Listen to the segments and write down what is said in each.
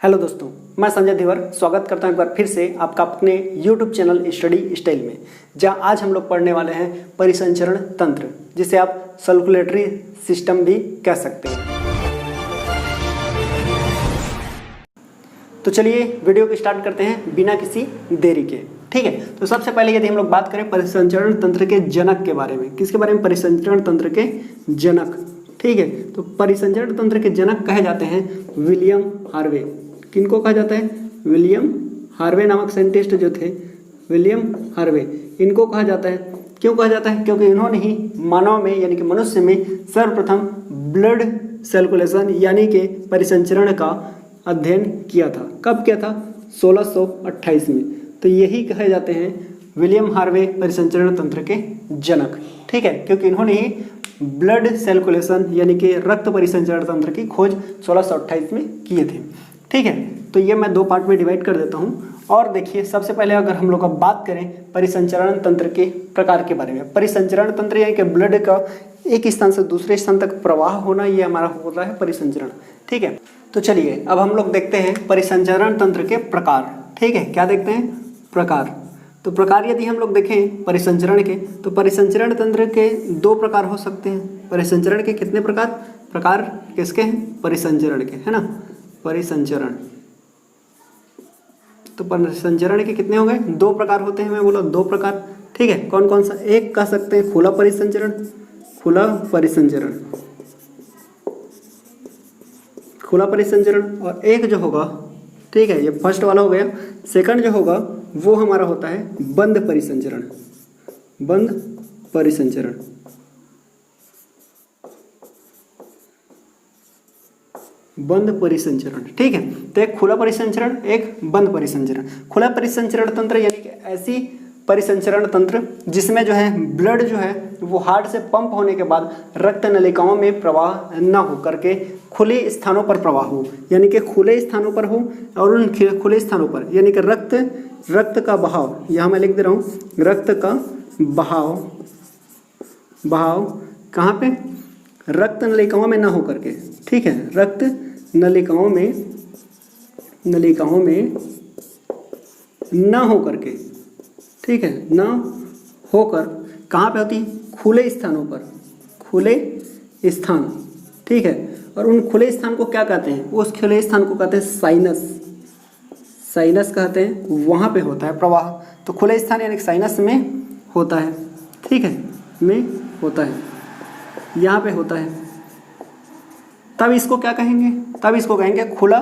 Hello दोस्तों, मैं संजय धीवर स्वागत करता हूं एक बार फिर से आपका अपने YouTube चैनल स्टडी स्टाइल में, जहां आज हम लोग पढ़ने वाले हैं परिसंचरण तंत्र, जिसे आप सर्कुलेटरी सिस्टम भी कह सकते हैं। तो चलिए वीडियो को स्टार्ट करते हैं बिना किसी देरी के। ठीक है, तो सबसे पहले यदि हम लोग बात करें परिसंचरण तंत्र के जनक के बारे में, किसके बारे में? परिसंचरण तंत्र के जनक। ठीक है, तो परिसंचरण तंत्र के जनक कहे जाते हैं विलियम हार्वे। किनको कहा जाता है? विलियम हार्वे नामक साइंटिस्ट जो थे, विलियम हार्वे, इनको कहा जाता है। क्यों कहा जाता है? क्योंकि इन्होंने ही मानव में यानी कि मनुष्य में सर्वप्रथम ब्लड सर्कुलेशन यानी कि परिसंचरण का अध्ययन किया था। कब किया था? 1628 में। तो यही कहे जाते हैं विलियम हार्वे परिसंचरण तंत्र के जनक। ठीक है, क्योंकि इन्होंने ही ब्लड सर्कुलेशन यानी कि रक्त परिसंचरण तंत्र की खोज 1628 में किए थे। ठीक है, तो ये मैं दो पार्ट में डिवाइड कर देता हूँ। और देखिए, सबसे पहले अगर हम लोग अब बात करें परिसंचरण तंत्र के प्रकार के बारे में, परिसंचरण तंत्र यानी कि ब्लड का एक स्थान से दूसरे स्थान तक प्रवाह होना, ये हमारा होता है परिसंचरण। ठीक है, तो चलिए अब हम लोग देखते हैं परिसंचरण तंत्र के प्रकार। ठीक है, क्या देखते हैं? प्रकार। तो प्रकार यदि हम लोग देखें परिसंचरण के, तो परिसंचरण तंत्र के दो प्रकार हो सकते हैं। परिसंचरण के कितने प्रकार? प्रकार किसके हैं? परिसंचरण के, है ना? परिसंचरण, तो परिसंचरण के कितने हो गए? दो प्रकार होते हैं। मैं बोला दो प्रकार। ठीक है, कौन कौन सा? एक कह सकते हैं खुला परिसंचरण, खुला परिसंचरण, खुला परिसंचरण। और एक जो होगा, ठीक है, ये फर्स्ट वाला हो गया। सेकंड जो होगा वो हमारा होता है बंद परिसंचरण, बंद परिसंचरण। बंद परिसंचरण। ठीक है, तो एक खुला परिसंचरण, एक बंद परिसंचरण। खुला परिसंचरण तंत्र यानी कि ऐसी परिसंचरण तंत्र जिसमें जो है ब्लड जो है वो हार्ट से पंप होने के बाद रक्त नलिकाओं में प्रवाह न हो करके खुले स्थानों पर प्रवाह हो, यानी कि खुले स्थानों पर हो। और उन खुले स्थानों पर यानी कि रक्त का बहाव, यहाँ मैं लिख दे रहा हूँ, रक्त का बहाव कहाँ पे? रक्त नलिकाओं में ना हो करके। ठीक है, रक्त नलिकाओं में ना हो करके। ठीक है, ना होकर कहाँ पे होती? खुले स्थानों पर, खुले स्थान। ठीक है, और उन खुले स्थान को क्या कहते हैं? उस खुले स्थान को कहते हैं साइनस, साइनस कहते हैं। वहाँ पे होता है प्रवाह। तो खुले स्थान यानी साइनस में होता है। ठीक है, में होता है, यहाँ पे होता है। तब इसको क्या कहेंगे? तब इसको कहेंगे खुला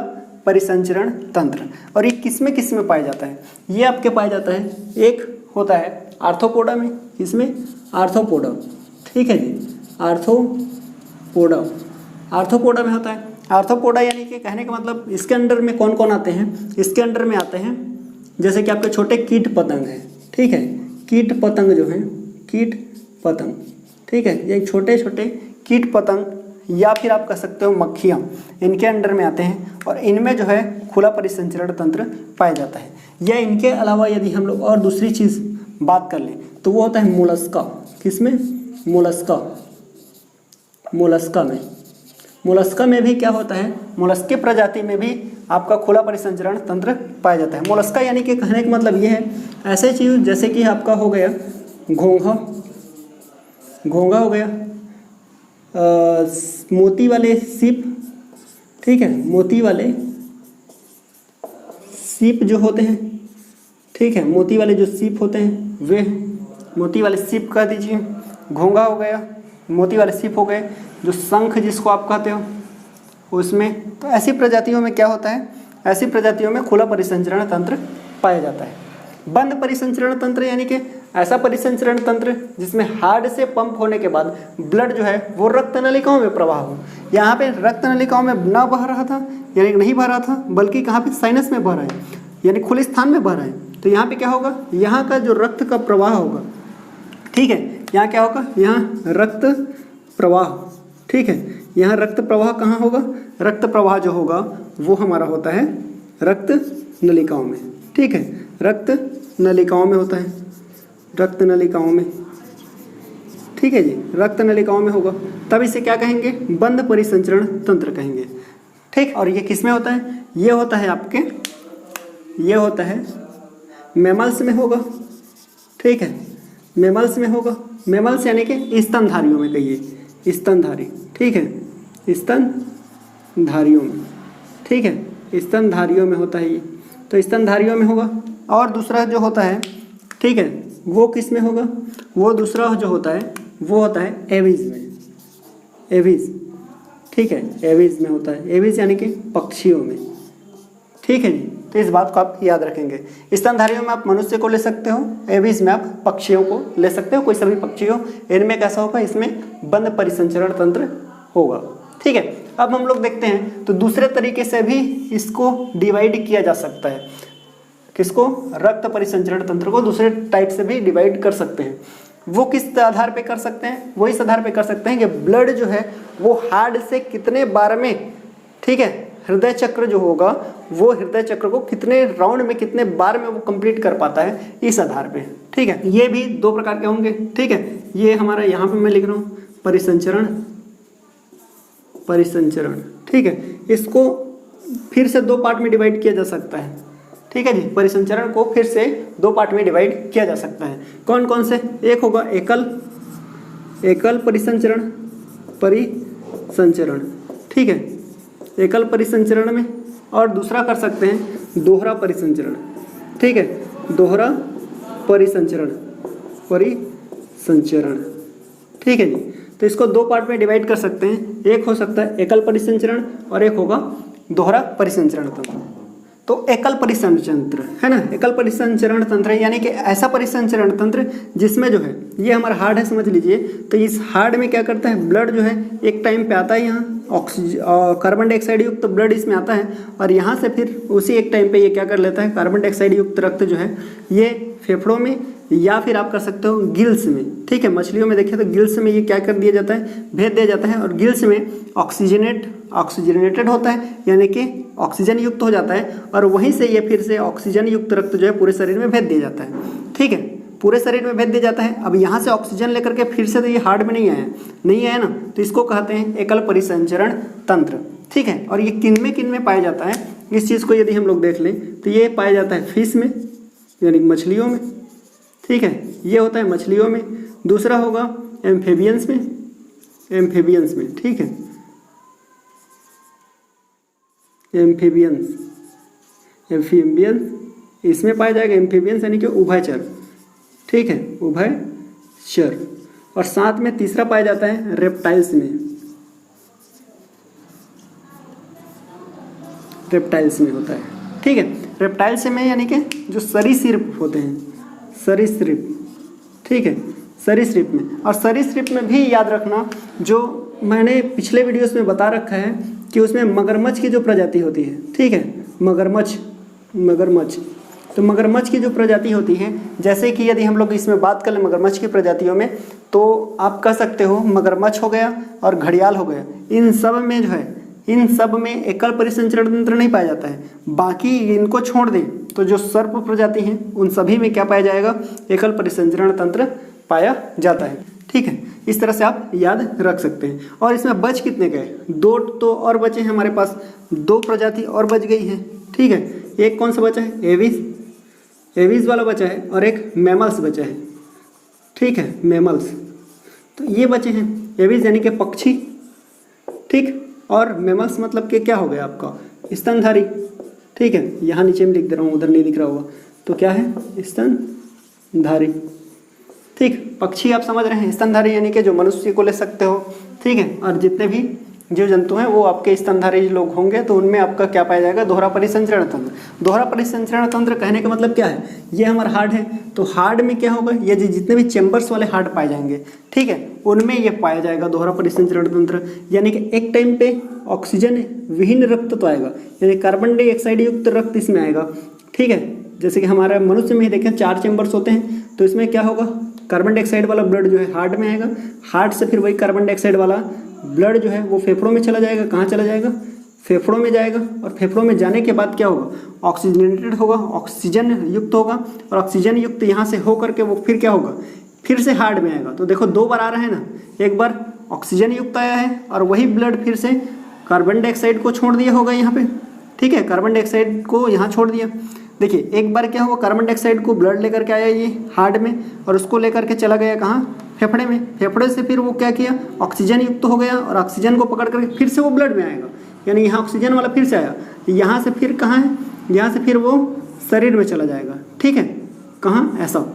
परिसंचरण तंत्र। और ये किस में पाया जाता है? ये आपके पाया जाता है, एक होता है आर्थ्रोपोडा में। इसमें आर्थ्रोपोडा। ठीक है जी, आर्थ्रोपोडा में होता है। आर्थ्रोपोडा यानी कि कहने का मतलब इसके अंडर में कौन कौन आते हैं? इसके अंडर में आते हैं जैसे कि आपके छोटे कीट पतंग हैं। ठीक है, कीट पतंग जो हैं, कीट पतंग। ठीक है, ये छोटे छोटे कीट पतंग या फिर आप कह सकते हो मक्खियाँ, इनके अंडर में आते हैं। और इनमें जो है खुला परिसंचरण तंत्र पाया जाता है। या इनके अलावा यदि हम लोग और दूसरी चीज़ बात कर लें तो वो होता है मोलस्का। किसमें? मोलस्का। मोलस्का में भी क्या होता है? मोलस्के प्रजाति में भी आपका खुला परिसंचरण तंत्र पाया जाता है। मोलस्का यानी कि कहने का मतलब ये है, ऐसे चीज़ जैसे कि आपका हो गया घोंघा हो गया, मोती वाले सीप। ठीक है, मोती वाले सीप जो होते हैं, ठीक है, मोती वाले जो सीप होते हैं वे मोती वाले सीप कह दीजिए। घोंघा हो गया, मोती वाले सीप हो गए, जो शंख जिसको आप कहते हो उसमें। तो ऐसी प्रजातियों में क्या होता है? ऐसी प्रजातियों में खुला परिसंचरण तंत्र पाया जाता है। बंद परिसंचरण तंत्र यानी कि ऐसा परिसंचरण तंत्र जिसमें हार्ट से पंप होने के बाद ब्लड जो है वो रक्त नलिकाओं में प्रवाह हो। यहाँ पे रक्त नलिकाओं में ना बह रहा था, यानी नहीं बह रहा था, बल्कि कहाँ पे? साइनस में बह रहा है, यानी खुले स्थान में बह रहा है। तो यहाँ पे क्या होगा? यहाँ का जो रक्त का प्रवाह होगा, ठीक है, यहाँ क्या होगा? यहाँ रक्त प्रवाह। ठीक है, यहाँ रक्त प्रवाह कहाँ होगा? रक्त प्रवाह जो होगा वो हमारा होता है रक्त नलिकाओं में। ठीक है, रक्त नलिकाओं में होता है, रक्त नलिकाओं में। ठीक है जी, रक्त नलिकाओं में होगा, तब इसे क्या कहेंगे? बंद परिसंचरण तंत्र कहेंगे। ठीक, और ये किस में होता है? ये होता है आपके, ये होता है मैमल्स में होगा, ठीक है, मैमल्स में होगा। मैमल्स यानी कि स्तनधारियों में, कहिए स्तनधारी, ठीक है, स्तनधारियों में, ठीक है, स्तनधारियों में होता है ये, तो स्तनधारियों में होगा। और दूसरा जो होता है, ठीक है, वो किस में होगा, वो दूसरा जो होता है वो होता है एविज में, एविज, ठीक है, एविज में होता है, एविज यानी कि पक्षियों में, ठीक है जी। तो इस बात को आप याद रखेंगे। स्तनधारियों में आप मनुष्य को ले सकते हो, एविज में आप पक्षियों को ले सकते हो, कोई सभी पक्षी हो। इनमें कैसा होगा, इसमें बंद परिसंचरण तंत्र होगा, ठीक है। अब हम लोग देखते हैं तो दूसरे तरीके से भी इसको डिवाइड किया जा सकता है। किसको, रक्त परिसंचरण तंत्र को दूसरे टाइप से भी डिवाइड कर सकते हैं। वो किस आधार पे कर सकते हैं, वो इस आधार पे कर सकते हैं कि ब्लड जो है वो हार्ट से कितने बार में, ठीक है, हृदय चक्र जो होगा वो हृदय चक्र को कितने राउंड में, कितने बार में वो कंप्लीट कर पाता है, इस आधार पे, ठीक है। ये भी दो प्रकार के होंगे, ठीक है। ये हमारा यहाँ पे मैं लिख रहा हूँ परिसंचरण, परिसंचरण, ठीक है। इसको फिर से दो पार्ट में डिवाइड किया जा सकता है, ठीक है जी। परिसंचरण को फिर से दो पार्ट में डिवाइड किया जा सकता है। कौन कौन से, एक होगा एकल, एकल परिसंचरण, परिसंचरण, ठीक है, एकल परिसंचरण में। और दूसरा कर सकते हैं दोहरा परिसंचरण, ठीक है, दोहरा परिसंचरण, परिसंचरण, ठीक है जी। तो इसको दो पार्ट में डिवाइड कर सकते हैं, एक हो सकता है एकल परिसंचरण और एक होगा दोहरा परिसंचरण तंत्र। तो एकल परिसंचरण तंत्र है ना, एकल परिसंचरण तंत्र यानी कि ऐसा परिसंचरण तंत्र जिसमें जो है, ये हमारा हार्ट है समझ लीजिए, तो इस हार्ट में क्या करता है, ब्लड जो है एक टाइम पे आता है, यहाँ ऑक्सीजन कार्बन डाइऑक्साइड युक्त ब्लड इसमें आता है, और यहाँ से फिर उसी एक टाइम पे ये क्या कर लेता है, कार्बन डाइऑक्साइड युक्त रक्त जो है ये फेफड़ों में या फिर आप कर सकते हो गिल्स में, ठीक है। मछलियों में देखिए तो गिल्स में ये क्या कर दिया जाता है, भेज दिया जाता है, और गिल्स में ऑक्सीजनेटेड होता है, यानी कि ऑक्सीजन युक्त हो जाता है, और वहीं से ये फिर से ऑक्सीजन युक्त रक्त जो है पूरे शरीर में भेज दिया जाता है, ठीक है, पूरे शरीर में भेज दिया जाता है। अब यहाँ से ऑक्सीजन लेकर के फिर से तो ये हार्ट में नहीं आया ना, तो इसको कहते हैं एकल परिसंचरण तंत्र, ठीक है। और ये किन में पाया जाता है, इस चीज़ को यदि हम लोग देख लें तो ये पाया जाता है फिश में, यानी मछलियों में, ठीक है, ये होता है मछलियों में। दूसरा होगा एम्फीबियंस में, एम्फीबियंस में, ठीक है, एम्फीबियंस, एम्फीबियंस इसमें पाया जाएगा, एम्फीबियंस यानी कि उभयचर, ठीक है, उभयचर। और साथ में तीसरा पाया जाता है रेप्टाइल्स में, रेप्टाइल्स में होता है, ठीक है। रेप्टाइल्स में यानी कि जो सरीसृप होते हैं, सरीसृप, ठीक है, सरीसृप में। और सरीसृप में भी याद रखना, जो मैंने पिछले वीडियोस में बता रखा है कि उसमें मगरमच्छ की जो प्रजाति होती है, ठीक है, मगरमच्छ, तो मगरमच्छ की जो प्रजाति होती है, जैसे कि यदि हम लोग इसमें बात कर लें मगरमच्छ की प्रजातियों में, तो आप कह सकते हो मगरमच्छ हो गया और घड़ियाल हो गया, इन सब में जो है, इन सब में एकल परिसंचरण तंत्र नहीं पाया जाता है। बाकी इनको छोड़ दें तो जो सर्प प्रजाति हैं उन सभी में क्या पाया जाएगा, एकल परिसंचरण तंत्र पाया जाता है, ठीक है। इस तरह से आप याद रख सकते हैं। और इसमें बच कितने गए, दो तो और बचे हैं हमारे पास, दो प्रजाति और बच गई है, ठीक है। एक कौन सा बचा है, एविज वाला बचा है, और एक मैमल्स बचा है, ठीक है, मैमल्स। तो ये बचे हैं एविज यानी कि पक्षी, ठीक, और मैमल्स मतलब कि क्या हो गया आपका स्तनधारी, ठीक है। यहाँ नीचे में लिख दे रहा हूँ, उधर नहीं दिख रहा होगा, तो क्या है स्तनधारी, ठीक। पक्षी आप समझ रहे हैं, स्तनधारी यानी कि जो मनुष्य को ले सकते हो, ठीक है। और जितने भी जीव जंतु हैं वो आपके स्तनधारी लोग होंगे, तो उनमें आपका क्या पाया जाएगा, दोहरा परिसंचरण तंत्र। दोहरा परिसंचरण तंत्र कहने का मतलब क्या है, ये हमारा हार्ट है, तो हार्ट में क्या होगा, ये जितने भी चैम्बर्स वाले हार्ट पाए जाएंगे, ठीक है, उनमें ये पाया जाएगा दोहरा परिसंचरण तंत्र। यानी कि एक टाइम पे ऑक्सीजन विहीन रक्त तो आएगा, यानी कार्बन डाइऑक्साइड युक्त रक्त इसमें आएगा, ठीक है। जैसे कि हमारा मनुष्य में ही देखें 4 चैम्बर्स होते हैं, तो इसमें क्या होगा, कार्बन डाइऑक्साइड वाला ब्लड जो है हार्ट में आएगा, हार्ट से फिर वही कार्बन डाइऑक्साइड वाला ब्लड जो है वो फेफड़ों में चला जाएगा। कहाँ चला जाएगा, फेफड़ों में जाएगा, और फेफड़ों में जाने के बाद क्या होगा, ऑक्सीजनेटेड होगा, ऑक्सीजन युक्त होगा, और ऑक्सीजन युक्त यहाँ से हो करके वो फिर क्या होगा, फिर से हार्ट में आएगा। तो देखो 2 बार आ रहा है ना, एक बार ऑक्सीजन युक्त आया है और वही ब्लड फिर से कार्बन डाइऑक्साइड को छोड़ दिया होगा यहाँ पे, ठीक है, कार्बन डाइऑक्साइड को यहाँ छोड़ दिया। देखिए एक बार क्या हुआ, कार्बन डाइऑक्साइड को ब्लड लेकर के आया ये हार्ट में, और उसको लेकर के चला गया कहाँ, फेफड़े में। फेफड़े से फिर वो क्या किया, ऑक्सीजन युक्त हो गया, और ऑक्सीजन को पकड़ करके फिर से वो ब्लड में आएगा, यानी यहाँ ऑक्सीजन वाला फिर से आया, यहाँ से फिर कहाँ है, यहाँ से फिर वो शरीर में चला जाएगा। ठीक है, कहाँ, ऐसा।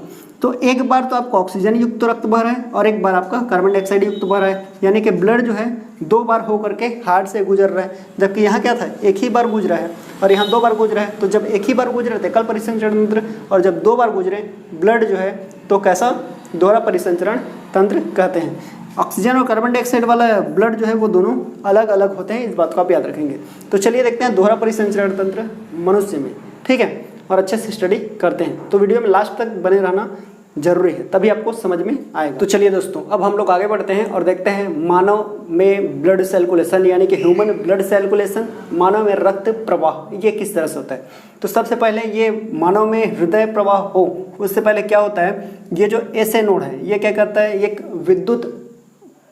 तो एक बार तो आपको ऑक्सीजन युक्त रक्त बह रहा है और एक बार आपका कार्बन डाइऑक्साइड युक्त बह रहा है, यानी कि ब्लड जो है 2 बार हो करके हार्ट से गुजर रहा है, जबकि यहाँ क्या था, एक ही बार गुजरा है और यहाँ 2 बार गुजरा है। तो जब एक ही बार गुजरे थे एकल परिसंचरण तंत्र, और जब 2 बार गुजरे ब्लड जो है तो कैसा, दोहरा परिसंचरण तंत्र कहते हैं। ऑक्सीजन और कार्बन डाइऑक्साइड वाला ब्लड जो है वो दोनों अलग अलग होते हैं, इस बात को आप याद रखेंगे। तो चलिए देखते हैं दोहरा परिसंचरण तंत्र मनुष्य में, ठीक है, और अच्छे से स्टडी करते हैं। तो वीडियो में लास्ट तक बने रहना जरूरी है, तभी आपको समझ में आएगा। तो चलिए दोस्तों, अब हम लोग आगे बढ़ते हैं और देखते हैं मानव में ब्लड सर्कुलेशन, यानी कि ह्यूमन ब्लड सर्कुलेशन, मानव में रक्त प्रवाह ये किस तरह से होता है। तो सबसे पहले ये मानव में हृदय प्रवाह हो उससे पहले क्या होता है, ये जो एस नोड है ये क्या करता है, एक विद्युत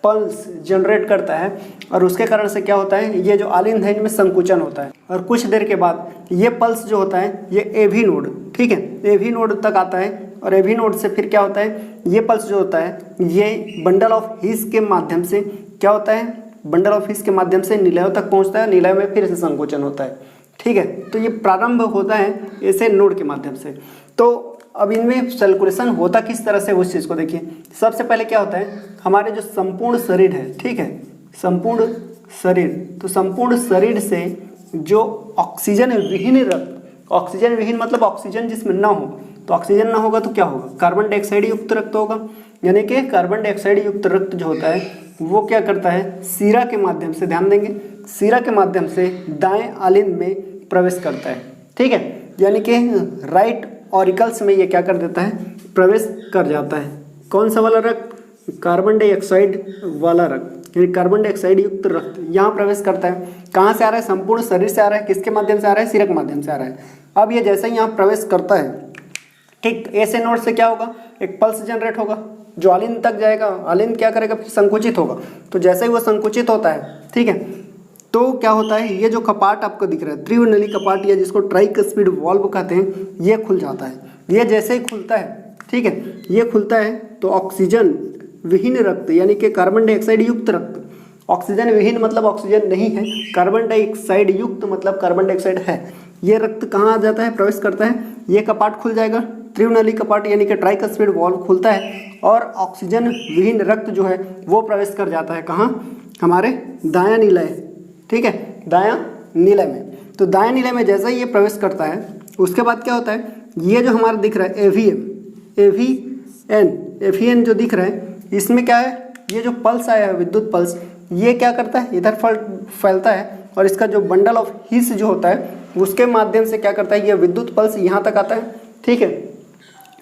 पल्स जनरेट करता है, और उसके कारण से क्या होता है, ये जो आलिंद है इनमें संकुचन होता है, और कुछ देर के बाद ये पल्स जो होता है ये एवी नोड, ठीक है, एवी नोड तक आता है, और एवी नोड से फिर क्या होता है, ये पल्स जो होता है ये बंडल ऑफ हीस के माध्यम से क्या होता है, बंडल ऑफ हीस के माध्यम से निलयों तक पहुंचता है, निलय में फिर से संकोचन होता है। ठीक है, तो ये प्रारंभ होता है ऐसे नोड के माध्यम से। तो अब इनमें सर्कुलेशन होता किस तरह से, उस चीज़ को देखिए। सबसे पहले क्या होता है, हमारे जो संपूर्ण शरीर है, ठीक है, संपूर्ण शरीर, तो संपूर्ण शरीर से जो ऑक्सीजन विहीन रक्त, ऑक्सीजन विहीन मतलब ऑक्सीजन जिसमें ना हो, तो ऑक्सीजन ना होगा तो क्या होगा, कार्बन डाइऑक्साइड युक्त रक्त होगा, यानी कि कार्बन डाइऑक्साइड युक्त रक्त जो होता है वो क्या करता है, सीरा के माध्यम से, ध्यान देंगे, सीरा के माध्यम से दाएं आलिंद में प्रवेश करता है। ठीक है, यानी कि राइट ऑरिकल्स में ये क्या कर देता है, प्रवेश कर जाता है। कौन सा वाला रक्त, कार्बन डाइऑक्साइड वाला रक्त, यानी कार्बन डाइऑक्साइड युक्त रक्त यहाँ प्रवेश करता है। कहाँ से आ रहा है, संपूर्ण शरीर से आ रहा है, किसके माध्यम से आ रहा है, सीरा के माध्यम से आ रहा है। अब ये जैसे ही यहाँ प्रवेश करता है, ठीक, ऐसे नोड से क्या होगा, एक पल्स जनरेट होगा जो आलिंद तक जाएगा, आलिंद क्या करेगा, फिर संकुचित होगा। तो जैसे ही वो संकुचित होता है, ठीक है, तो क्या होता है, ये जो कपाट आपको दिख रहा है, त्रिनली कपाट, या जिसको ट्राइकस्पिड वाल्व कहते हैं, ये खुल जाता है। ये जैसे ही खुलता है, ठीक है, ये खुलता है तो ऑक्सीजन विहीन रक्त, यानी कि कार्बन डाइऑक्साइड युक्त रक्त, ऑक्सीजन विहीन मतलब ऑक्सीजन नहीं है, कार्बन डाइऑक्साइड युक्त मतलब कार्बन डाइऑक्साइड है, ये रक्त कहाँ आ जाता है, प्रवेश करता है, ये कपाट खुल जाएगा, त्रिनली कपाट यानी कि ट्राइकस्पिड वाल्व खुलता है, और ऑक्सीजन विहीन रक्त जो है वो प्रवेश कर जाता है कहाँ, हमारे दायां निलय, ठीक है, दायां निलय में। तो दायां निलय में जैसे ही ये प्रवेश करता है, उसके बाद क्या होता है, ये जो हमारा दिख रहा है एवीएन जो दिख रहा है, इसमें क्या है, ये जो पल्स आया है, विद्युत पल्स, ये क्या करता है, इधर फैलता है, और इसका जो बंडल ऑफ हीस जो होता है उसके माध्यम से क्या करता है, ये विद्युत पल्स यहाँ तक आता है, ठीक है,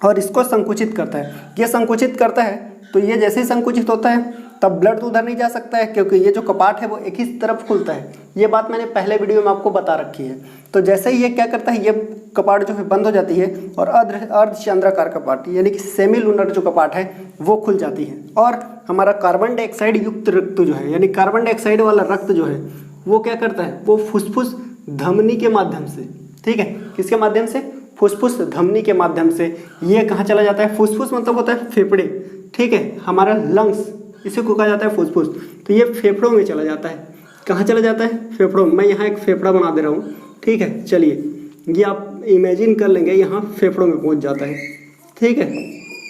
और इसको संकुचित करता है। ये संकुचित करता है, तो ये जैसे ही संकुचित होता है तब ब्लड तो उधर नहीं जा सकता है, क्योंकि ये जो कपाट है वो एक ही तरफ खुलता है। ये बात मैंने पहले वीडियो में आपको बता रखी है। तो जैसे ही ये क्या करता है, ये कपाट जो है बंद हो जाती है, और अर्धचंद्राकार कपाट यानी कि सेमी लूनर जो कपाट है वो खुल जाती है, और हमारा कार्बन डाइऑक्साइड युक्त रक्त जो है, यानी कार्बन डाइऑक्साइड वाला रक्त जो है वो क्या करता है, वो फुसफुस धमनी के माध्यम से, ठीक है, किसके माध्यम से, फुसफुस धमनी के माध्यम से ये कहाँ चला जाता है, फुसफुस मतलब होता है फेफड़े, ठीक है, हमारा लंग्स, इसी को कहा जाता है फुसफुस। तो ये फेफड़ों में चला जाता है, कहाँ चला जाता है, फेफड़ों में। मैं यहाँ एक फेफड़ा बना दे रहा हूँ, ठीक है, चलिए ये आप इमेजिन कर लेंगे, यहाँ फेफड़ों में पहुँच जाता है, ठीक है,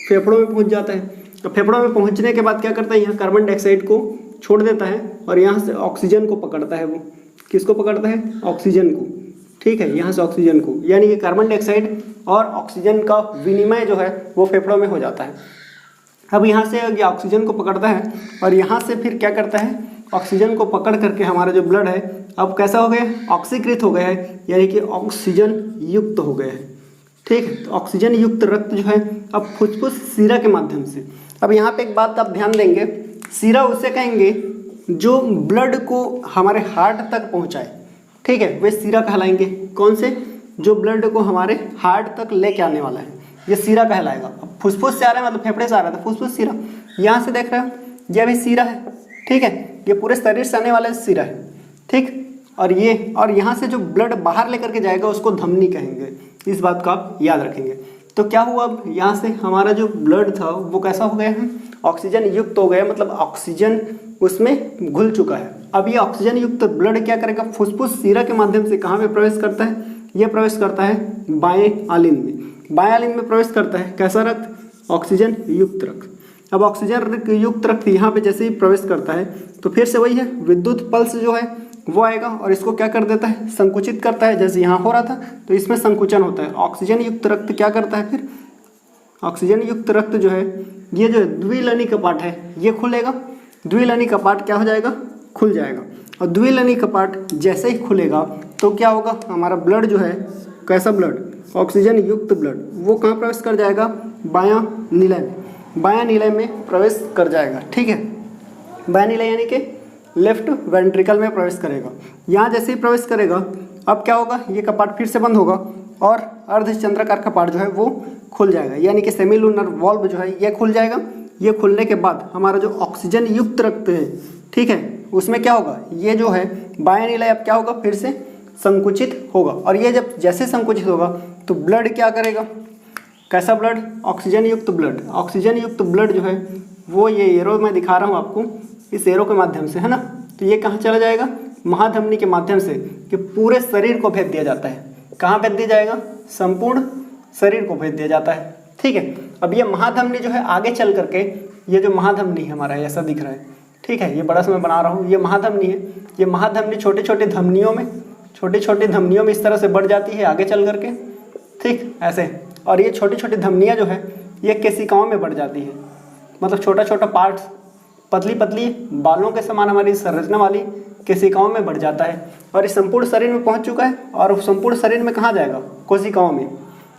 फेफड़ों में पहुँच जाता है। अब फेफड़ों में पहुँचने के बाद क्या करता है, यहाँ कार्बन डाइऑक्साइड को छोड़ देता है, और यहाँ से ऑक्सीजन को पकड़ता है। वो किसको पकड़ता है, ऑक्सीजन को, ठीक है, यहाँ से ऑक्सीजन को, यानी कि कार्बन डाइऑक्साइड और ऑक्सीजन का विनिमय जो है वो फेफड़ों में हो जाता है। अब यहाँ से ये ऑक्सीजन को पकड़ता है, और यहाँ से फिर क्या करता है, ऑक्सीजन को पकड़ करके हमारा जो ब्लड है अब कैसा हो गया है, ऑक्सीकृत हो गया है, यानी कि ऑक्सीजन युक्त हो गया है, ठीक है। तो ऑक्सीजन युक्त रक्त जो है अब फुसफुस सीरा के माध्यम से। अब यहाँ पे एक बात आप ध्यान देंगे, सीरा उसे कहेंगे जो ब्लड को हमारे हार्ट तक पहुँचाए, ठीक है, वे सीरा कहलाएंगे। कौन से, जो ब्लड को हमारे हार्ट तक लेके आने वाला है, ये सीरा कहलाएगा। अब फुसफुस से आ रहा है मतलब फेफड़े से आ रहा था, फुसफुस सीरा, यहाँ से देख रहे हो ये भी सीरा है, ठीक है, ये पूरे शरीर से आने वाला सीरा है, ठीक। और यहाँ से जो ब्लड बाहर लेकर के जाएगा उसको धमनी कहेंगे। इस बात को आप याद रखेंगे। तो क्या हुआ, अब यहाँ से हमारा जो ब्लड था वो कैसा हो गया है, ऑक्सीजन युक्त हो गया, मतलब ऑक्सीजन उसमें घुल चुका है। अब ये ऑक्सीजन युक्त ब्लड क्या करेगा, फुफ्फुस शिरा के माध्यम से कहाँ पे प्रवेश करता है, ये प्रवेश करता है बाएं आलिन में। बाएं आलिन में प्रवेश करता है कैसा रक्त, ऑक्सीजन युक्त रक्त। अब ऑक्सीजन युक्त रक्त यहाँ पे जैसे ही प्रवेश करता है तो फिर से वही है, विद्युत पल्स जो है वो आएगा और इसको क्या कर देता है, संकुचित करता है। जैसे यहाँ हो रहा था तो इसमें संकुचन होता है। ऑक्सीजन युक्त रक्त क्या करता है, फिर ऑक्सीजन युक्त रक्त जो है ये जो द्विलनी कपाट है ये खुलेगा। द्विलनी कपाट क्या हो जाएगा, खुल जाएगा। और द्विलनी कपाट जैसे ही खुलेगा तो क्या होगा, हमारा ब्लड जो है कैसा ब्लड, ऑक्सीजन युक्त ब्लड, वो कहाँ प्रवेश कर जाएगा, बायां निलय में। बायां निलय में प्रवेश कर जाएगा। ठीक है, बायां निलय यानी कि लेफ्ट वेंट्रिकल में प्रवेश करेगा। यहाँ जैसे ही प्रवेश करेगा अब क्या होगा, ये कपाट फिर से बंद होगा और अर्धचंद्राकार कपाट जो है वो खुल जाएगा, यानी कि सेमीलुनर वॉल्व जो है ये खुल जाएगा। ये खुलने के बाद हमारा जो ऑक्सीजन युक्त रक्त है, ठीक है, उसमें क्या होगा, ये जो है बायां निलय अब क्या होगा, फिर से संकुचित होगा। और ये जब जैसे संकुचित होगा तो ब्लड क्या करेगा, कैसा ब्लड, ऑक्सीजन युक्त ब्लड। ऑक्सीजन युक्त ब्लड जो है वो ये एरो मैं दिखा रहा हूँ आपको, इस एरो के माध्यम से, है ना, तो ये कहाँ चला जाएगा, महाधमनी के माध्यम से, कि पूरे शरीर को भेज दिया जाता है। कहाँ भेज दिया जाएगा, संपूर्ण शरीर को भेज दिया जाता है। ठीक है, अब ये महाधमनी जो है आगे चल करके, ये जो महाधमनी है हमारा ऐसा दिख रहा है, ठीक है, ये बड़ा सा मैं बना रहा हूँ, ये महाधमनी है। ये महाधमनी छोटे छोटे धमनियों में इस तरह से बढ़ जाती है आगे चल करके, ठीक ऐसे। और ये छोटी छोटी धमनियाँ जो है ये केशिकाओं में बढ़ जाती है, मतलब छोटा छोटा पार्ट्स, पतली पतली बालों के समान हमारी संरचना वाली केशिकाओं में बढ़ जाता है और इस संपूर्ण शरीर में पहुंच चुका है। और संपूर्ण शरीर में कहाँ जाएगा, कोशिकाओं में।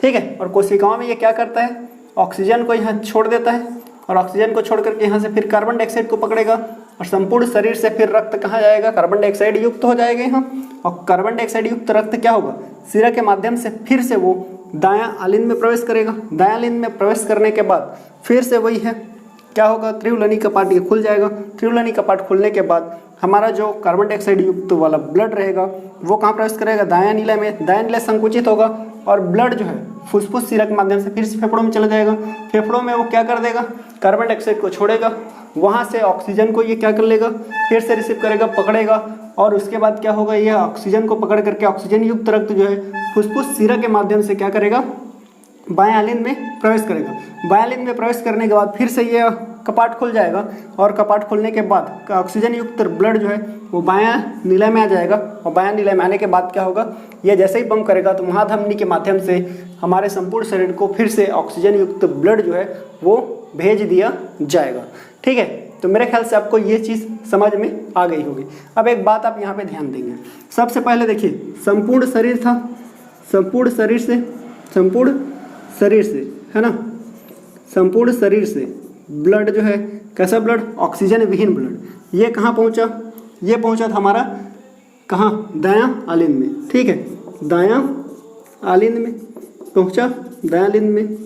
ठीक है, और कोशिकाओं में ये क्या करता है, ऑक्सीजन को यहाँ छोड़ देता है और ऑक्सीजन को छोड़ करके यहाँ से फिर कार्बन डाइऑक्साइड को पकड़ेगा और संपूर्ण शरीर से फिर रक्त कहाँ जाएगा, कार्बन डाइऑक्साइड युक्त हो जाएगा यहाँ। और कार्बन डाइऑक्साइड युक्त रक्त क्या होगा, शिरा के माध्यम से फिर से वो दायां आलिन में प्रवेश करेगा। दायां आलिन में प्रवेश करने के बाद फिर से वही है, क्या होगा, त्रिवलनी कपाट ये खुल जाएगा। त्रिवलनी कपाट खुलने के बाद हमारा जो कार्बन डाइऑक्साइड युक्त वाला ब्लड रहेगा वो कहाँ प्रवेश करेगा, दायां नीला में। दायां नीला संकुचित होगा और ब्लड जो है फुफ्फुस शिरा के माध्यम से फिर से फेफड़ों में चला जाएगा। फेफड़ों में वो क्या कर देगा, कार्बन डाइऑक्साइड को छोड़ेगा, वहाँ से ऑक्सीजन को ये क्या कर लेगा, फिर से रिसीव करेगा, पकड़ेगा और उसके बाद क्या होगा, ये ऑक्सीजन को पकड़ करके ऑक्सीजन युक्त रक्त जो है फुफ्फुस शिरा के माध्यम से क्या करेगा, बाएं आलिन में प्रवेश करेगा। बाएं आलिन में प्रवेश करने के बाद फिर से ये कपाट खुल जाएगा और कपाट खुलने के बाद ऑक्सीजन युक्त ब्लड जो है वो बायां निलय में आ जाएगा। और बायां निलय में आने के बाद क्या होगा, ये जैसे ही पंप करेगा तो महाधमनी के माध्यम से हमारे संपूर्ण शरीर को फिर से ऑक्सीजन युक्त ब्लड जो है वो भेज दिया जाएगा। ठीक है, तो मेरे ख्याल से आपको ये चीज़ समझ में आ गई होगी। अब एक बात आप यहाँ पे ध्यान देंगे, सबसे पहले देखिए संपूर्ण शरीर था, संपूर्ण शरीर से है ना, संपूर्ण शरीर से ब्लड जो है कैसा ब्लड, ऑक्सीजन विहीन ब्लड, ये कहाँ पहुँचा, ये पहुँचा था हमारा कहाँ, दायां आलिन में। ठीक है, दायां आलिन में पहुँचा, दायां आलिन में।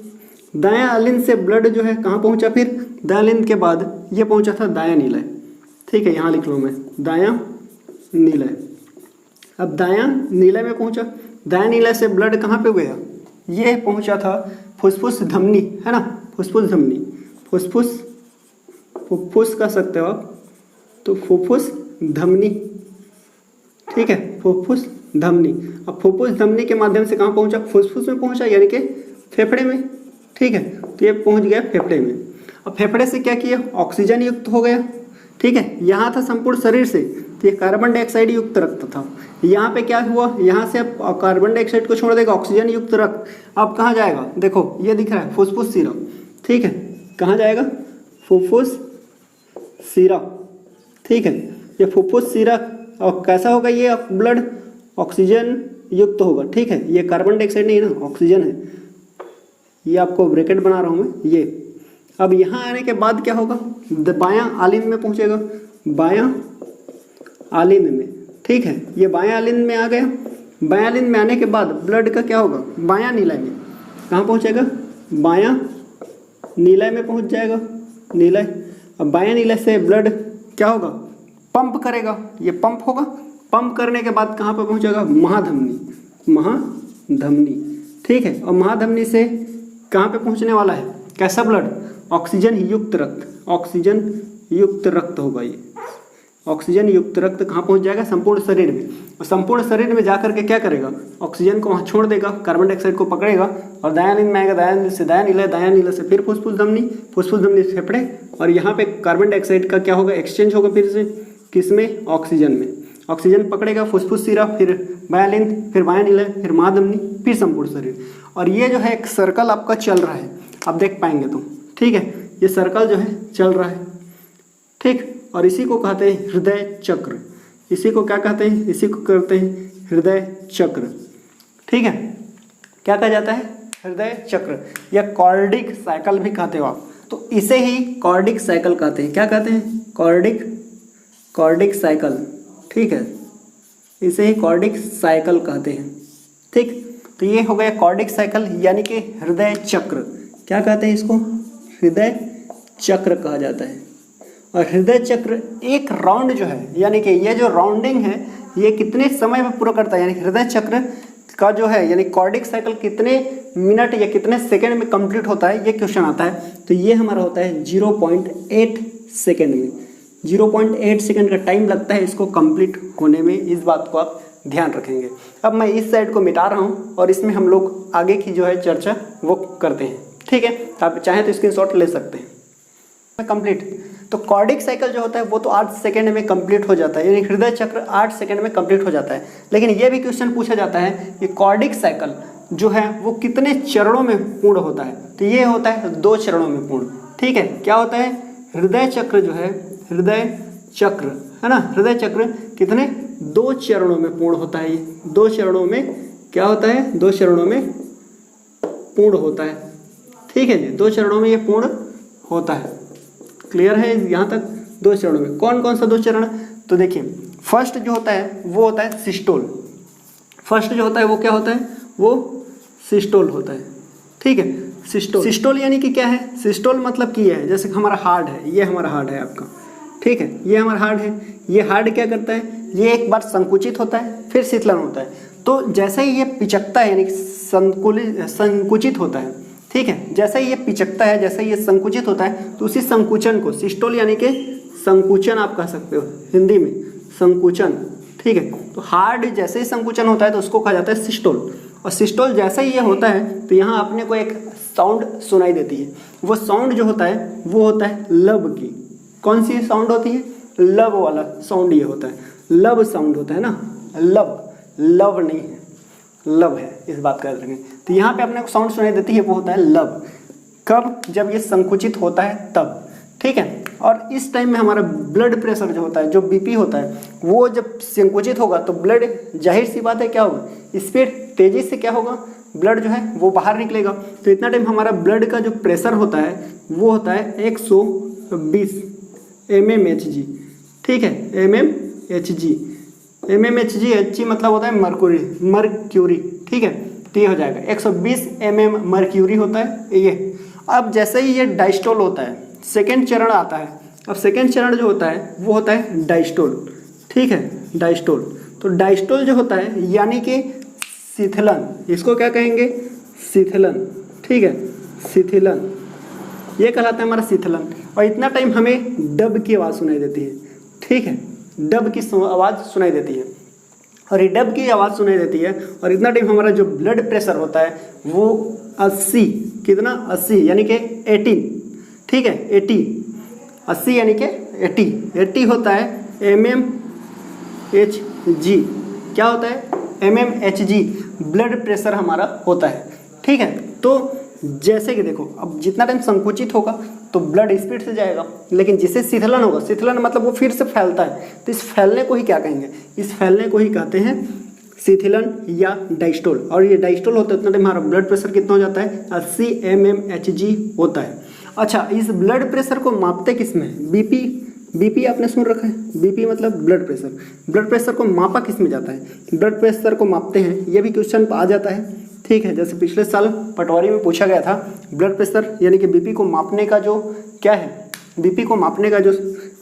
दायां आलिन से ब्लड जो है कहाँ पहुँचा, फिर दायां आलिन के बाद ये पहुँचा था दायां नीलय। ठीक है, यहाँ लिख लूँ मैं, दायां नीलय। अब दायां नीलय में पहुँचा, दायां नीलय से ब्लड कहाँ पे गया, ये पहुँचा था फुफ्फुस धमनी, है ना, फुफ्फुस धमनी, फुफ्फुस कह सकते हो आप, तो फुफ्फुस धमनी। ठीक है, फुफ्फुस धमनी। अब फुफ्फुस धमनी के माध्यम से कहाँ पहुँचा, फुफ्फुस में पहुँचा, यानी कि फेफड़े में। ठीक है, तो ये पहुँच गया फेफड़े में। अब फेफड़े से क्या किया, ऑक्सीजन युक्त हो गया। ठीक है, यहाँ था संपूर्ण शरीर से, तो ये कार्बन डाइऑक्साइड युक्त रक्त था। यहाँ पे क्या हुआ, यहाँ से अब कार्बन डाइऑक्साइड को छोड़ देगा, ऑक्सीजन युक्त रक्त अब कहाँ जाएगा, देखो ये दिख रहा है फुफ्फुस शिरा। ठीक है, कहाँ जाएगा, फुफ्फुस शिरा। ठीक है, ये फुफ्फुस शिरा और कैसा होगा, ये ब्लड ऑक्सीजन युक्त होगा। ठीक है, ये कार्बन डाइऑक्साइड नहीं है ना, ऑक्सीजन है, ये आपको ब्रैकेट बना रहा हूँ मैं ये। अब यहाँ आने के बाद क्या होगा, बायां आलिन में पहुँचेगा, बायां आलिन में। ठीक है, ये बायां आलिन में आ गया। बायां आलिन में आने के बाद ब्लड का क्या होगा, बायां नीलय में। कहाँ पहुँचेगा, बायां नीलय में पहुँच जाएगा, नीलय। अब बायां नीलय से ब्लड क्या होगा, पंप करेगा, ये पंप होगा। पंप करने के बाद कहाँ पर पहुँचेगा, महाधमनी, महाधमनी, ठीक है। और महाधमनी से कहाँ पे पहुँचने वाला है, कैसा ब्लड, ऑक्सीजन युक्त रक्त, ऑक्सीजन युक्त रक्त होगा ये, ऑक्सीजन युक्त रक्त कहाँ पहुँच जाएगा, संपूर्ण शरीर में। और संपूर्ण शरीर में जाकर के क्या करेगा, ऑक्सीजन को वहाँ छोड़ देगा, कार्बन डाइऑक्साइड को पकड़ेगा और दायां में आएगा, दायां से दायां नीला, दायां नीला से फिर फुसफुस धमनी, फुसफुस धमनी से फेफड़े, और यहाँ पे कार्बन डाइऑक्साइड का क्या होगा, एक्सचेंज होगा फिर से किसमें, ऑक्सीजन में। ऑक्सीजन पकड़ेगा, फुसफुस सिरा, फिर बायां लिंग, फिर बायां नीला, फिर महाधमनी, फिर संपूर्ण शरीर। और ये जो है एक सर्कल आपका चल रहा है, आप देख पाएंगे तो, ठीक है। ये सर्कल जो है चल रहा है, ठीक। और इसी को कहते हैं हृदय चक्र, इसी को क्या कहते हैं, इसी को कहते हैं हृदय चक्र, ठीक है। क्या कहा जाता है, हृदय चक्र, या कॉर्डिक साइकिल भी कहते हो आप, तो इसे ही कॉर्डिक साइकिल कहते हैं। क्या कहते हैं, कॉर्डिक साइकिल, ठीक है, इसे ही कॉर्डिक साइकिल कहते हैं, ठीक। तो ये हो गया कॉर्डिक साइकिल यानी कि हृदय चक्र। क्या कहते हैं इसको, हृदय चक्र कहा जाता है। और हृदय चक्र एक राउंड जो है, यानी कि ये जो राउंडिंग है ये कितने समय में पूरा करता है, यानी हृदय चक्र का जो है यानी कॉर्डिक साइकिल कितने मिनट या कितने सेकंड में कंप्लीट होता है, ये क्वेश्चन आता है। तो ये हमारा होता है 0.8 सेकंड में, 0.8 सेकंड का टाइम लगता है इसको कंप्लीट होने में, इस बात को आप ध्यान रखेंगे। अब मैं इस साइड को मिटा रहा हूँ और इसमें हम लोग आगे की जो है चर्चा वो करते हैं, ठीक है। आप चाहें तो स्क्रीनशॉट ले सकते हैं। कंप्लीट, तो कॉर्डिक साइकिल जो होता है वो तो 8 सेकंड में कंप्लीट हो जाता है, यानी हृदय चक्र 8 सेकंड में कंप्लीट हो जाता है। लेकिन ये भी क्वेश्चन पूछा जाता है कि कॉर्डिक साइकिल जो है वो कितने चरणों में पूर्ण होता है, तो ये होता है 2 चरणों में पूर्ण, ठीक है। क्या होता है, हृदय चक्र जो है, हृदय चक्र है ना, हृदय चक्र कितने, 2 चरणों में पूर्ण होता है। ये 2 चरणों में क्या होता है, 2 चरणों में पूर्ण होता है, ठीक है जी, 2 चरणों में ये पूर्ण होता है। क्लियर है यहाँ तक, 2 चरणों में। कौन कौन सा 2 चरण, तो देखिए फर्स्ट जो होता है वो होता है सिस्टोल, फर्स्ट जो होता है वो क्या होता है, वो सिस्टोल होता है, ठीक है। सिस्टोल यानी कि क्या है, सिस्टोल मतलब कि ये है, जैसे हमारा हार्ट है, ये हमारा हार्ट है आपका, ठीक है, ये हमारा हार्ट है। ये हार्ट क्या करता है, ये एक बार संकुचित होता है फिर शीतलन होता है। तो जैसे ही ये पिचकता है यानी संकुचित होता है, ठीक है, जैसे ही ये पिचकता है, जैसे ही ये संकुचित होता है, तो उसी संकुचन को सिस्टोल यानी कि संकुचन आप कह सकते हो हिंदी में, संकुचन, ठीक है। तो हार्ट जैसे ही संकुचन होता है तो उसको कहा जाता है सिस्टोल। और सिस्टोल जैसे ही ये होता है तो यहाँ अपने को एक साउंड सुनाई देती है, वो साउंड जो होता है वो होता है लब की। कौन सी साउंड होती है, लब वाला साउंड ये होता है, लब साउंड होता है ना, लव नहीं है, लब है, इस बात का याद रखें। तो यहाँ पे अपने को साउंड सुनाई देती है, वो होता है लब। कब, जब ये संकुचित होता है तब, ठीक है। और इस टाइम में हमारा ब्लड प्रेशर जो होता है, जो बीपी होता है, वो जब संकुचित होगा तो ब्लड, जाहिर सी बात है क्या होगा, स्पीड तेजी से क्या होगा, ब्लड जो है वो बाहर निकलेगा। तो इतना टाइम हमारा ब्लड का जो प्रेशर होता है वो होता है 120 mmHg, ठीक है, mmHg, mmHg मतलब होता है मर्क्यूरी, ठीक है। तो ये हो जाएगा 120 mm मर्क्यूरी होता है ये। अब जैसे ही ये डायस्टोल होता है, सेकेंड चरण आता है। अब सेकेंड चरण जो होता है वो होता है डायस्टोल, ठीक है, डायस्टोल। तो डायस्टोल जो होता है यानी कि शिथिलन, इसको क्या कहेंगे, शिथिलन, ठीक है, शिथिलन, ये कहलाता है हमारा शिथिलन। और इतना टाइम हमें डब की आवाज़ सुनाई देती है, ठीक है, डब की आवाज़ सुनाई देती है। और ये डब की आवाज़ सुनाई देती है और इतना टाइम हमारा जो ब्लड प्रेशर होता है वो 80, कितना, 80 यानी कि 80, ठीक है, 80 यानी कि 80 होता है mmHg। क्या होता है, mmHg ब्लड प्रेशर हमारा होता है, ठीक है। तो जैसे कि देखो, अब जितना टाइम संकुचित होगा तो ब्लड स्पीड से जाएगा, लेकिन जिसे शीतलन होगा, शीतलन मतलब वो फिर से फैलता है, तो इस फैलने को ही क्या कहेंगे, इस फैलने को ही कहते हैं शिथिलन या डायस्टोल। और ये डायस्टोल होता है उतना टाइम हमारा ब्लड प्रेशर कितना हो जाता है, 80 mmHg होता है। अच्छा, इस ब्लड प्रेशर को मापते किस में, बीपी आपने सुन रखा है, बीपी मतलब ब्लड प्रेशर। ब्लड प्रेशर को मापा किस में जाता है, ब्लड प्रेशर को मापते हैं, ये भी क्वेश्चन आ जाता है, ठीक है। जैसे पिछले साल पटवारी में पूछा गया था, ब्लड प्रेशर यानी कि बीपी को मापने का जो क्या है, बीपी को मापने का जो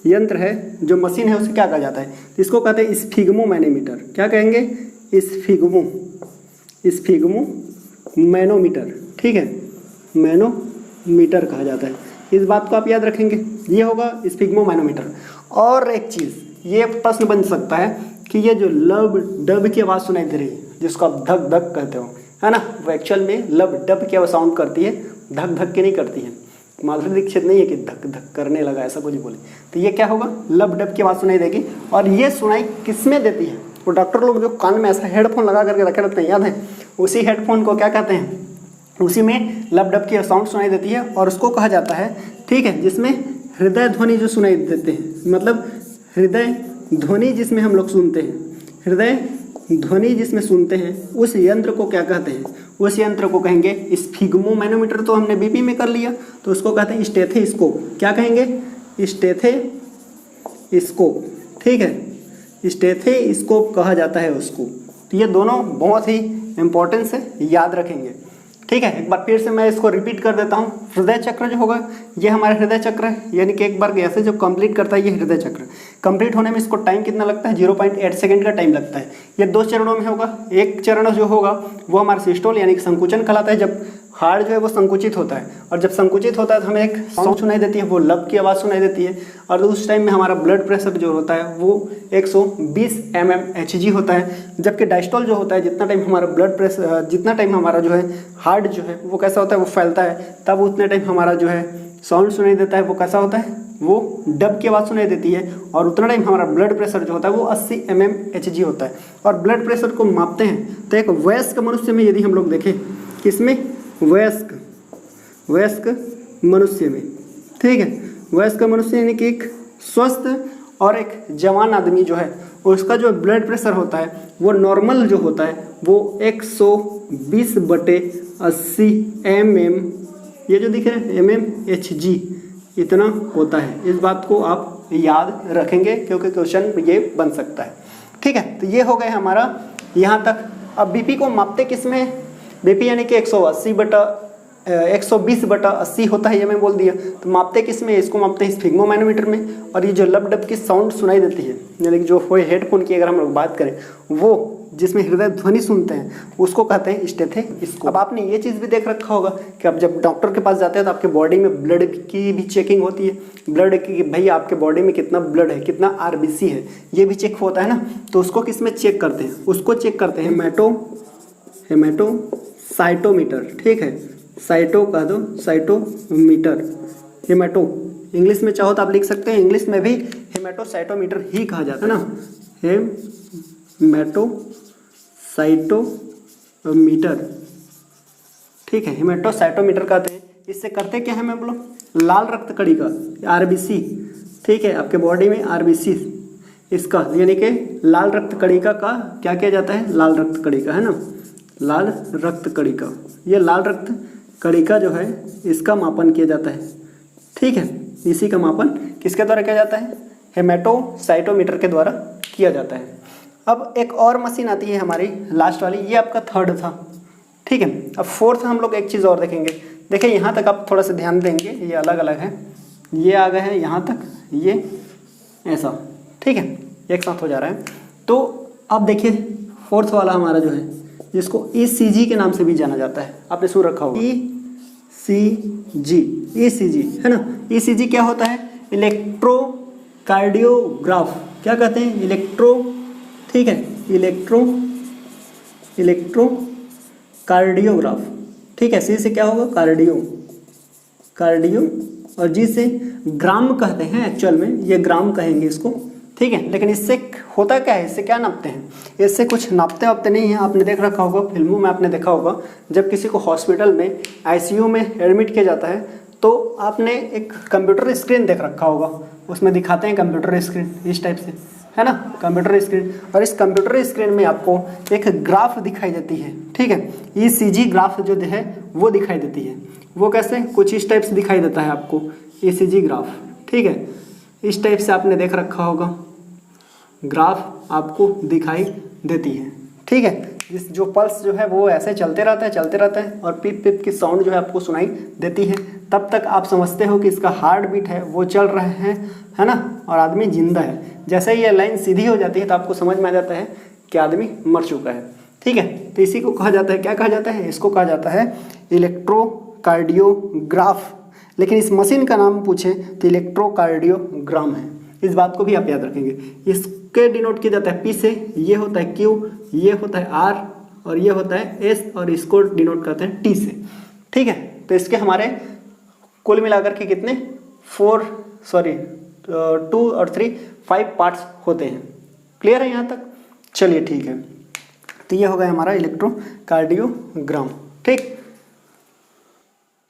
यंत्र है, जो मशीन है, उसे क्या कहा जाता है? इसको कहते हैं स्फिग्मोमैनोमीटर। क्या कहेंगे? स्फिग्मोमैनोमीटर। ठीक है, मैनोमीटर कहा जाता है। इस बात को आप याद रखेंगे, ये होगा स्फिग्मोमैनोमीटर। और एक चीज़, ये प्रश्न बन सकता है कि ये जो लब डब की आवाज़ सुनाई दे रही है, जिसको आप धक धक कहते हो, है ना, वो एक्चुअल में लब डब की साउंड करती है, धक धक की नहीं करती है। माधुरी दीक्षित नहीं है कि धक धक करने लगा ऐसा कुछ बोले, तो ये क्या होगा? लब डब की आवाज़ सुनाई देगी। और ये सुनाई किस में देती है? वो डॉक्टर लोग जो कान में ऐसा हेडफोन लगा करके रखे रहते हैं, याद है? उसी हेडफोन को क्या कहते हैं? उसी में लब डब की साउंड सुनाई देती है और उसको कहा जाता है, ठीक है, जिसमें हृदय ध्वनि जो सुनाई देते हैं, मतलब हृदय ध्वनि जिसमें हम लोग सुनते हैं, हृदय ध्वनि जिसमें सुनते हैं, उस यंत्र को क्या कहते हैं? उस यंत्र को कहेंगे स्फिग्मोमैनोमीटर। तो हमने बीपी में कर लिया, तो उसको कहते हैं स्टेथोस्कोप। क्या कहेंगे? स्टेथोस्कोप। ठीक है, स्टेथोस्कोप कहा जाता है उसको। तो ये दोनों बहुत ही इंपॉर्टेंस है, याद रखेंगे। ठीक है, एक बार फिर से मैं इसको रिपीट कर देता हूँ। हृदय चक्र जो होगा, ये हमारा हृदय चक्र है, यानी कि एक बार ऐसे जो कंप्लीट करता है, ये हृदय चक्र कंप्लीट होने में इसको टाइम कितना लगता है? 0.8 सेकंड का टाइम लगता है। ये 2 चरणों में होगा। एक चरण जो होगा वो हमारा सिस्टोल यानी कि संकुचन कहलाता है, जब हार्ट जो है वो संकुचित होता है, और जब संकुचित होता है तो हमें एक साउंड सुनाई देती है, वो लब की आवाज़ सुनाई देती है। और उस टाइम में हमारा ब्लड प्रेशर जो होता है वो 120 mmHg होता है। जबकि डायस्टोल जो होता है, जितना टाइम हमारा ब्लड प्रेशर, जितना टाइम हमारा जो है हार्ट जो है वो कैसा होता है, वो फैलता है, तब उतने टाइम हमारा जो है साउंड सुनाई देता है, वो कैसा होता है, वो डब की आवाज़ सुनाई देती है। और उतना टाइम हमारा ब्लड प्रेशर जो होता है वो 80 mmHg होता है। और ब्लड प्रेशर को मापते हैं तो एक वयस्क मनुष्य में यदि हम लोग देखें, किसमें? वयस्क मनुष्य में। ठीक है, वयस्क मनुष्य यानी कि एक स्वस्थ और एक जवान आदमी जो है, उसका जो ब्लड प्रेशर होता है वो नॉर्मल जो होता है वो 120/80 mm, ये जो दिख रहे हैं mmHg इतना होता है। इस बात को आप याद रखेंगे क्योंकि क्वेश्चन ये बन सकता है। ठीक है, तो ये हो गए हमारा यहाँ तक। अब बीपी को मापते किस में? बीपी यानी कि 120/80 होता है, ये मैं बोल दिया। तो मापते किस में? इसको मापते हैं स्फिग्मोमैनोमीटर में। और ये जो लब डब की साउंड सुनाई देती है, यानी कि जो हेडफोन की अगर हम लोग बात करें, वो जिसमें हृदय ध्वनि सुनते हैं, उसको कहते हैं स्टेथोस्कोप। अब आपने ये चीज़ भी देख रखा होगा कि अब जब डॉक्टर के पास जाते हैं तो आपके बॉडी में ब्लड की भी चेकिंग होती है। ब्लड की, भाई आपके बॉडी में कितना ब्लड है, कितना RBC है, ये भी चेक होता है ना। तो उसको किस में चेक करते हैं? उसको चेक करते हैं हेमेटोसाइटोमीटर। ठीक है, साइटो कह दो, साइटोमीटर, हेमेटो इंग्लिश में चाहो तो आप लिख सकते हैं, इंग्लिश में भी हेमेटोसाइटोमीटर ही कहा जाता है ना, हेमेटोसाइटोमीटर। ठीक है, हेमेटोसाइटोमीटर कहते हैं। इससे करते क्या है मैं बोलो? लाल रक्त कणिका RBC, ठीक है, आपके बॉडी में RBC इसका यानी कि लाल रक्त कणिका का क्या किया जाता है? लाल रक्त कणिका है ना, लाल रक्त कणिका, ये लाल रक्त कणिका जो है इसका मापन किया जाता है। ठीक है, इसी का मापन किसके द्वारा किया जाता है? हेमेटोसाइटोमीटर के द्वारा किया जाता है। अब एक और मशीन आती है हमारी लास्ट वाली, ये आपका 3rd था। ठीक है, अब 4th हम लोग एक चीज़ और देखेंगे। देखिए यहाँ तक आप थोड़ा सा ध्यान देंगे, ये अलग अलग है, ये आ गए हैं यहाँ तक, ये ऐसा, ठीक है, एक साथ हो जा रहा है। तो अब देखिए 4th वाला हमारा जो है, जिसको ECG के नाम से भी जाना जाता है, आपने सुन रखा होगा ECG है ना। ECG क्या होता है? इलेक्ट्रोकार्डियोग्राफ। क्या कहते हैं? ठीक है, इलेक्ट्रोकार्डियोग्राफ। ठीक है, सी से क्या होगा? कार्डियो, और जी से ग्राम कहते हैं, एक्चुअल में ये ग्राम कहेंगे इसको। ठीक है, लेकिन इससे होता क्या है? इससे क्या नापते हैं? इससे कुछ नापते वापते नहीं है। आपने देख रखा होगा, फिल्मों में आपने देखा होगा, जब किसी को हॉस्पिटल में ICU में एडमिट किया जाता है तो आपने एक कंप्यूटर स्क्रीन देख रखा होगा, उसमें दिखाते हैं कंप्यूटर स्क्रीन इस टाइप से, है ना, कंप्यूटर स्क्रीन। और इस कंप्यूटर स्क्रीन में आपको एक ग्राफ दिखाई देती है। ठीक है, ECG ग्राफ जो है वो दिखाई देती है। वो कैसे? कुछ इस टाइप से दिखाई देता है आपको ECG ग्राफ। ठीक है, इस टाइप से आपने देख रखा होगा, ग्राफ आपको दिखाई देती है। ठीक है, इस जो पल्स जो है वो ऐसे चलते रहता है और पिप पिप की साउंड जो है आपको सुनाई देती है। तब तक आप समझते हो कि इसका हार्ट बीट है वो चल रहे हैं है ना, और आदमी जिंदा है। जैसे ही ये लाइन सीधी हो जाती है तो आपको समझ में आ जाता है कि आदमी मर चुका है। ठीक है, तो इसी को कहा जाता है, क्या कहा जाता है, इसको कहा जाता है इलेक्ट्रोकार्डियोग्राफ। लेकिन इस मशीन का नाम पूछे तो इलेक्ट्रोकार्डियोग्राम है, इस बात को भी आप याद रखेंगे। इसके डिनोट किया जाता है P से, ये होता है Q, ये होता है R और ये होता है S, और इसको डिनोट करते हैं T से। ठीक है, तो इसके हमारे कुल मिलाकर के कितने 2 और 3 5 पार्ट्स होते हैं। क्लियर है यहाँ तक? चलिए ठीक है, तो ये हो गया हमारा इलेक्ट्रोकार्डियोग्राम। ठीक,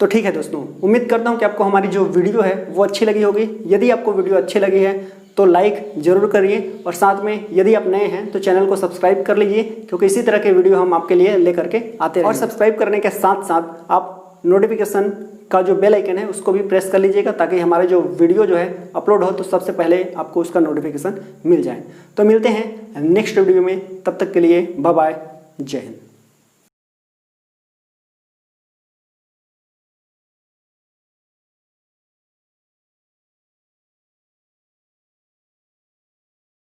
तो ठीक है दोस्तों, उम्मीद करता हूँ कि आपको हमारी जो वीडियो है वो अच्छी लगी होगी। यदि आपको वीडियो अच्छी लगी है तो लाइक जरूर करिए, और साथ में यदि आप नए हैं तो चैनल को सब्सक्राइब कर लीजिए, क्योंकि इसी तरह के वीडियो हम आपके लिए लेकर के आते हैं। और सब्सक्राइब करने के साथ साथ आप नोटिफिकेशन का जो बेल आइकन है उसको भी प्रेस कर लीजिएगा, ताकि हमारे जो वीडियो जो है अपलोड हो तो सबसे पहले आपको उसका नोटिफिकेशन मिल जाए। तो मिलते हैं नेक्स्ट वीडियो में, तब तक के लिए बाय बाय, जय हिंद।